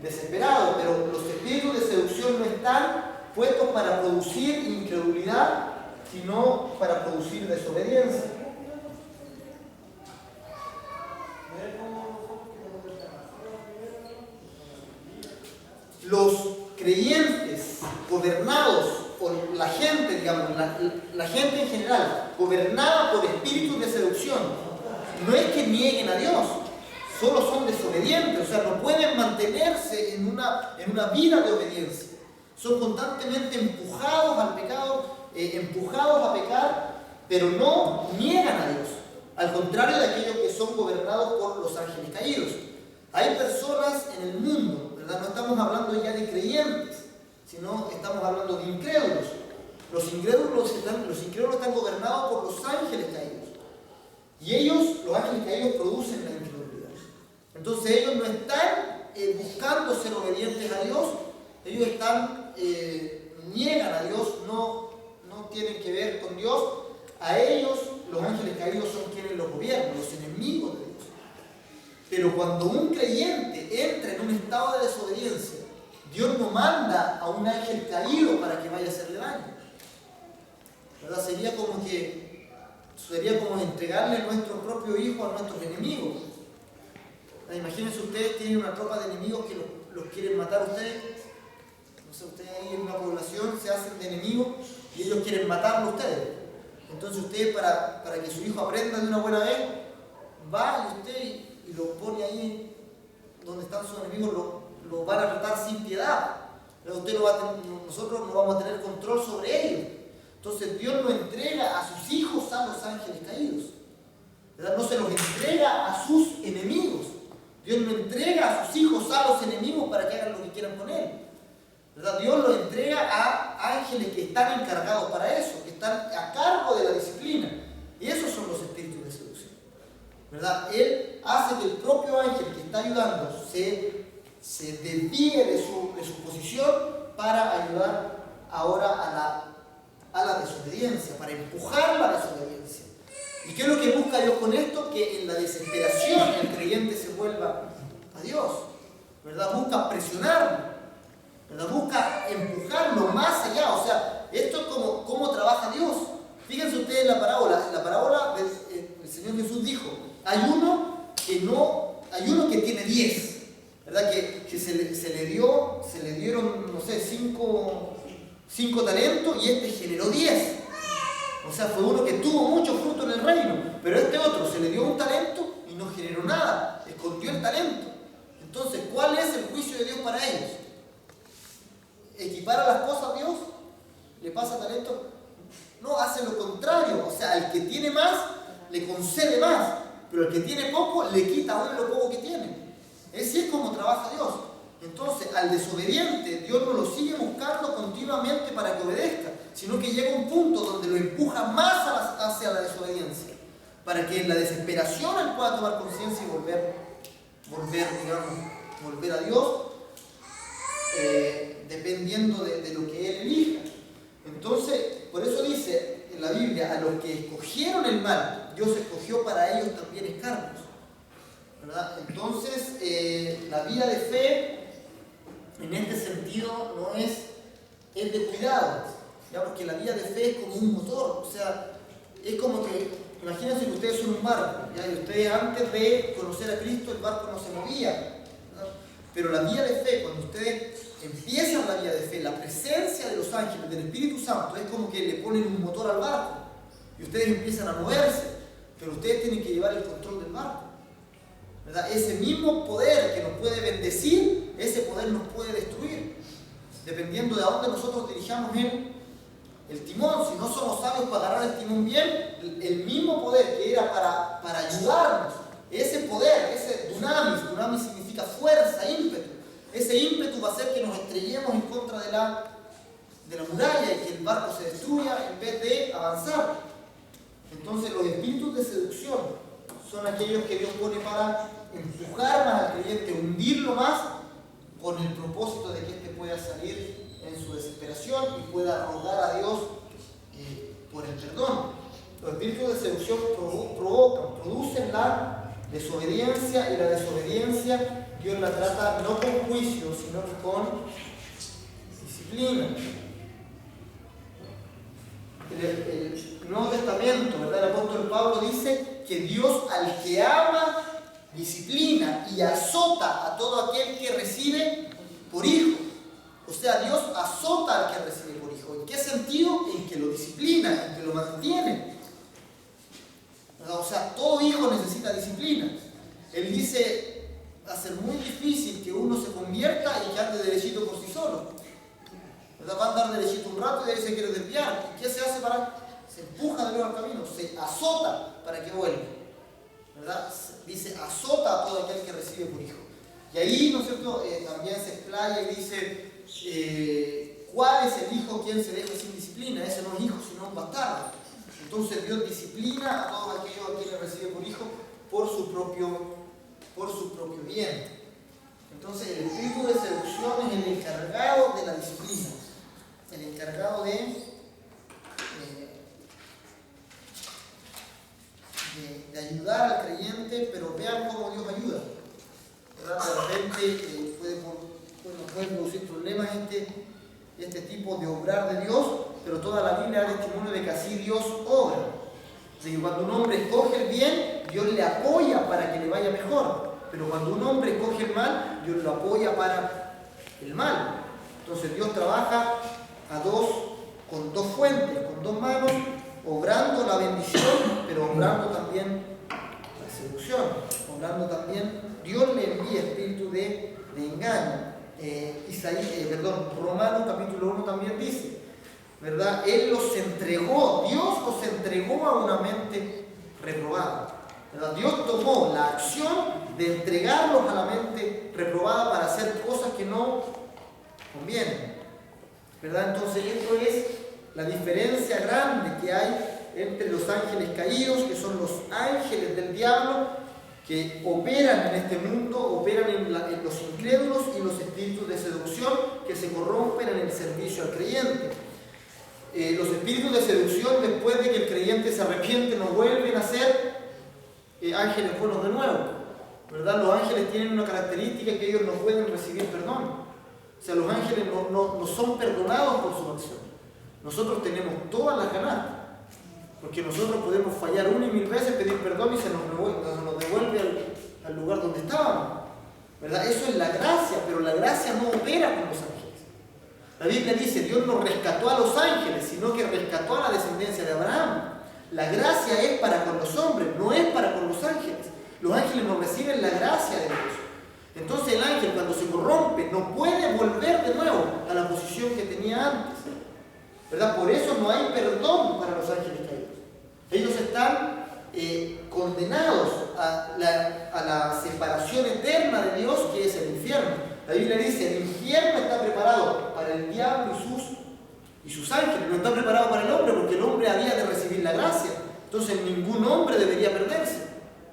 desesperado, pero los espíritus de seducción no están puestos para producir incredulidad, sino para producir desobediencia. Los creyentes gobernados, o la gente, digamos, la gente en general, gobernada por espíritus de seducción, no es que nieguen a Dios, solo son desobedientes, o sea, no pueden mantenerse en una vida de obediencia. Son constantemente empujados al pecado, empujados a pecar, pero no niegan a Dios, al contrario de aquellos que son gobernados por los ángeles caídos. Hay personas en el mundo, ¿verdad? No estamos hablando ya de creyentes, sino estamos hablando de incrédulos. Los incrédulos están gobernados por los ángeles caídos. Y ellos, los ángeles caídos, producen la incredulidad. Entonces ellos no están buscando ser obedientes a Dios, ellos niegan a Dios, no tienen que ver con Dios. A ellos, los ángeles caídos son quienes los gobiernan, los enemigos de Dios. Pero cuando un creyente entra en un estado de desobediencia, Dios no manda a un ángel caído para que vaya a hacerle daño. ¿Verdad? Sería como entregarle nuestro propio hijo a nuestros enemigos. Imagínense, ustedes tienen una tropa de enemigos que los quieren matar a ustedes. No sé, ustedes ahí en una población se hacen de enemigos y ellos quieren matarlo a ustedes. Entonces usted, para que su hijo aprenda de una buena vez, va y usted y lo pone ahí donde están sus enemigos, lo van a tratar sin piedad. Nosotros no vamos a tener control sobre ellos. Entonces Dios no entrega a sus hijos a los ángeles caídos. ¿Verdad? No se los entrega a sus enemigos. Dios no entrega a sus hijos a los enemigos para que hagan lo que quieran con él. ¿Verdad? Dios lo entrega a ángeles que están encargados para eso, que están a cargo de la disciplina. Y esos son los espíritus de seducción. ¿Verdad? Él hace que el propio ángel que está ayudando se desvíe de su posición para ayudar ahora a la desobediencia, para empujar la desobediencia. ¿Y qué es lo que busca Dios con esto? Que en la desesperación el creyente se vuelva a Dios. ¿Verdad? Busca presionarlo. ¿Verdad? Busca empujarlo más allá. O sea, esto es cómo trabaja Dios. Fíjense ustedes en la parábola. En la parábola el Señor Jesús dijo, hay uno que tiene 10. ¿Verdad? Que se le dieron, no sé, 5 talentos y este generó 10. O sea, fue uno que tuvo mucho fruto en el reino, pero este otro se le dio un talento y no generó nada, escondió el talento. Entonces, ¿cuál es el juicio de Dios para ellos? ¿Equipara las cosas a Dios? ¿Le pasa talento? No, hace lo contrario. O sea, al que tiene más, le concede más, pero al que tiene poco, le quita aún lo poco que tiene. Así es como trabaja Dios. Entonces, al desobediente, Dios no lo sigue buscando continuamente para que obedezca, sino que llega un punto donde lo empuja más hacia la desobediencia, para que en la desesperación él pueda tomar conciencia y volver a Dios, dependiendo de lo que él elija. Entonces, por eso dice en la Biblia, a los que escogieron el mal, Dios escogió para ellos también escarnios. ¿Verdad? Entonces, la vida de fe, en este sentido, no es de cuidado, ¿ya? Porque la vida de fe es como un motor. O sea, es como que, imagínense que ustedes son un barco, ¿ya? Y ustedes antes de conocer a Cristo, el barco no se movía, ¿verdad? Pero la vida de fe, cuando ustedes empiezan la vida de fe, la presencia de los ángeles, del Espíritu Santo, es como que le ponen un motor al barco y ustedes empiezan a moverse, pero ustedes tienen que llevar el control del barco, ¿verdad? Ese mismo poder que nos puede bendecir, ese poder nos puede destruir, dependiendo de a dónde nosotros dirijamos el timón. Si no somos sabios para agarrar el timón bien, el mismo poder que era para ayudarnos, ese poder, ese dunamis significa fuerza, ímpetu. Ese ímpetu va a hacer que nos estrellemos en contra de la muralla y que el barco se destruya en vez de avanzar. Entonces, los espíritus de seducción son aquellos que Dios pone para empujar más al creyente, hundirlo más, con el propósito de que éste pueda salir en su desesperación y pueda rogar a Dios por el perdón. Los espíritus de seducción producen la desobediencia, y la desobediencia Dios la trata no con juicio, sino con disciplina. El Nuevo Testamento, ¿verdad? El apóstol Pablo dice que Dios, al que ama, disciplina y azota a todo aquel que recibe por hijo. O sea, Dios azota al que recibe por hijo. ¿En qué sentido? En que lo disciplina, en que lo mantiene. ¿Verdad? O sea, todo hijo necesita disciplina. Él dice, va a ser muy difícil que uno se convierta y que ande derechito por sí solo. ¿Verdad? Va a andar derechito un rato y de ahí se quiere desviar. ¿Y qué se hace se empuja de nuevo al camino? Se azota para que vuelva. ¿Verdad? Dice, azota a todo aquel que recibe por hijo. Y ahí, ¿no es cierto?, también se explaya y dice, ¿cuál es el hijo quien se deja sin disciplina? Ese no es hijo, sino un bastardo. Entonces Dios disciplina a todos aquellos a quienes recibe por hijo por su propio bien. Entonces el espíritu de seducción es el encargado de la disciplina, el encargado de ayudar al creyente, pero vean cómo Dios ayuda. ¿Verdad? De repente puede producir problemas este tipo de obrar de Dios, pero toda la Biblia da testimonio de que así Dios obra. De que cuando un hombre escoge el bien, Dios le apoya para que le vaya mejor. Pero cuando un hombre escoge el mal, Dios lo apoya para el mal. Entonces Dios trabaja con dos fuentes, con dos manos, obrando la bendición, pero obrando también la seducción. Obrando también, Dios le envía espíritu de engaño. Romanos capítulo 1 también dice, ¿verdad? Él los entregó, Dios los entregó a una mente reprobada. ¿Verdad? Dios tomó la acción de entregarlos a la mente reprobada para hacer cosas que no convienen. ¿Verdad? Entonces esto es la diferencia grande que hay entre los ángeles caídos, que son los ángeles del diablo, que operan en este mundo, operan en los incrédulos, y los espíritus de seducción que se corrompen en el servicio al creyente. Los espíritus de seducción, después de que el creyente se arrepiente, no vuelven a ser ángeles buenos de nuevo. ¿Verdad? Los ángeles tienen una característica, que ellos no pueden recibir perdón. O sea, los ángeles no son perdonados por su acción. Nosotros tenemos todas las ganancias, porque nosotros podemos fallar 1 y 1000 veces, pedir perdón y se nos devuelve al lugar donde estábamos. ¿Verdad? Eso es la gracia, pero la gracia no opera con los ángeles. La Biblia dice, Dios no rescató a los ángeles, sino que rescató a la descendencia de Abraham. La gracia es para con los hombres, no es para con los ángeles. Los ángeles no reciben la gracia de Dios. Entonces el ángel, cuando se corrompe, no puede volver de nuevo a la posición que tenía antes. ¿Verdad? Por eso no hay perdón para los ángeles caídos. Ellos están condenados a la separación eterna de Dios, que es el infierno. La Biblia dice, el infierno está preparado para el diablo y sus ángeles. No está preparado para el hombre, porque el hombre había de recibir la gracia. Entonces ningún hombre debería perderse,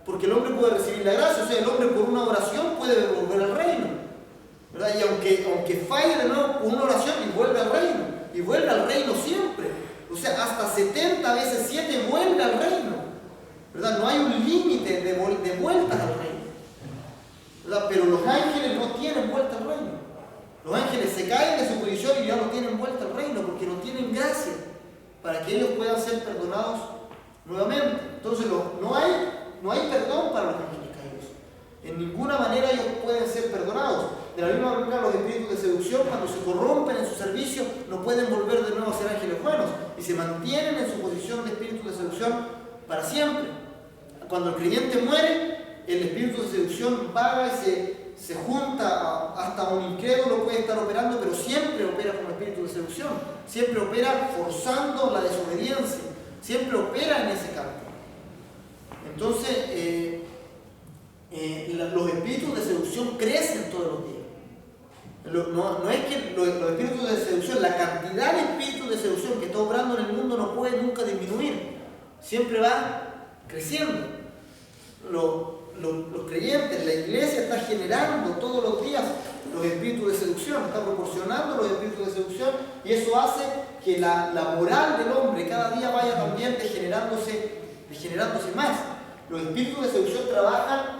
porque el hombre puede recibir la gracia. O sea, el hombre por una oración puede volver al reino, ¿verdad? Y aunque falle de nuevo con una oración, y vuelve al reino, y vuelve al reino siempre. O sea, hasta 70 veces 7 vuelve al reino, ¿verdad? No hay un límite de vueltas al reino, ¿verdad? Pero los ángeles no tienen vuelta al reino. Los ángeles se caen de su posición y ya no tienen vuelta al reino, porque no tienen gracia para que ellos puedan ser perdonados nuevamente. Entonces no hay perdón para los ángeles caídos. En ninguna manera ellos pueden ser perdonados. De la misma manera, los espíritus de seducción, cuando se corrompen en su servicio, no pueden volver de nuevo a ser ángeles buenos, y se mantienen en su posición de espíritus de seducción para siempre. Cuando el creyente muere, el espíritu de seducción vaga y se junta hasta un incrédulo, puede estar operando, pero siempre opera como espíritu de seducción, siempre opera forzando la desobediencia, siempre opera en ese campo. Entonces, los espíritus de seducción crecen todos los días. No es que los espíritus de seducción, la cantidad de espíritus de seducción que está obrando en el mundo no puede nunca disminuir, siempre va creciendo. Los creyentes, la iglesia está generando todos los días los espíritus de seducción, está proporcionando los espíritus de seducción, y eso hace que la moral del hombre cada día vaya también degenerándose más. Los espíritus de seducción trabajan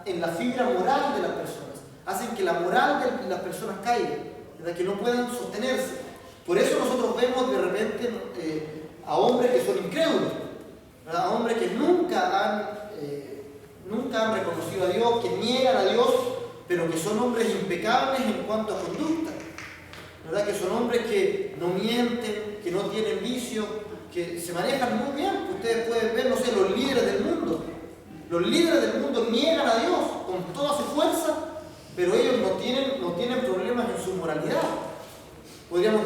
en la fibra moral de las personas, hacen que la moral de las personas caiga, ¿verdad? Que no puedan sostenerse. Por eso nosotros vemos de repente a hombres que son incrédulos, ¿verdad? A hombres que nunca han reconocido a Dios, que niegan a Dios, pero que son hombres impecables en cuanto a conducta, ¿verdad? Que son hombres que no mienten, que no tienen vicio, que se manejan muy bien. Ustedes pueden ver, no sé, los líderes del mundo. Los líderes del mundo niegan a Dios con toda su fuerza, pero ellos no tienen problemas en su moralidad. Podríamos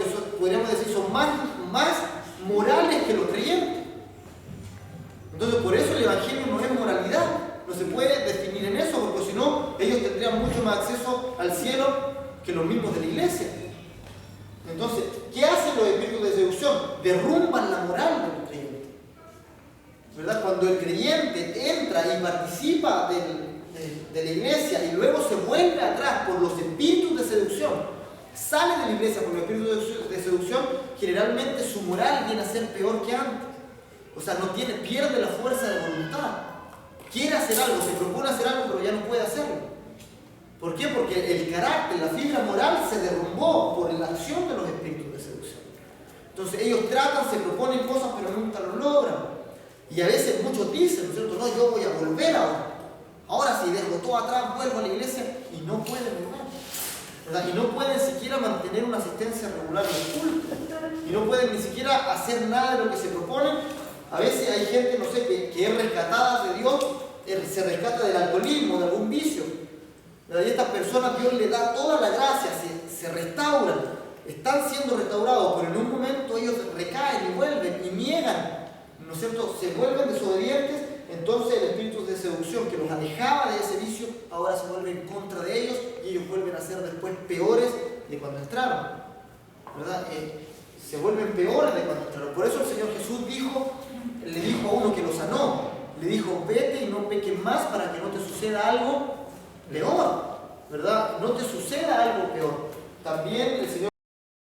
decir, son más morales que los creyentes. Entonces, por eso el evangelio no es moralidad. No se puede definir en eso, porque si no, ellos tendrían mucho más acceso al cielo que los mismos de la iglesia. Entonces, ¿qué hacen los espíritus de seducción? Derrumban la moral del creyente, ¿verdad? Cuando el creyente entra y participa de la iglesia y luego se vuelve atrás por los espíritus de seducción, sale de la iglesia por los espíritus de seducción, generalmente su moral viene a ser peor que antes. O sea, pierde la fuerza de voluntad. Quiere hacer algo, se propone hacer algo, pero ya no puede hacerlo. ¿Por qué? Porque el carácter, la fibra moral se derrumbó por la acción de los espíritus de seducción. Entonces ellos tratan, se proponen cosas, pero nunca lo logran. Y a veces muchos dicen, ¿no es cierto? No, yo voy a volver ahora. Ahora sí, dejo todo atrás, vuelvo a la iglesia y no pueden volver. ¿Verdad? Y no pueden siquiera mantener una asistencia regular en el culto. Y no pueden ni siquiera hacer nada de lo que se proponen. A veces hay gente, no sé, que es rescatada de Dios, se rescata del alcoholismo, de algún vicio. ¿Verdad? Y estas personas Dios les da toda la gracia, se restauran, están siendo restaurados, pero en un momento ellos recaen y vuelven y niegan, ¿no es cierto? Se vuelven desobedientes, entonces el espíritu de seducción que los alejaba de ese vicio, ahora se vuelve en contra de ellos y ellos vuelven a ser después peores de cuando entraron, ¿verdad? Se vuelven peores de cuando entraron. Por eso el Señor Jesús le dijo a uno que lo sanó, le dijo, vete y no peques más para que no te suceda algo peor, ¿verdad? No te suceda algo peor. También el Señor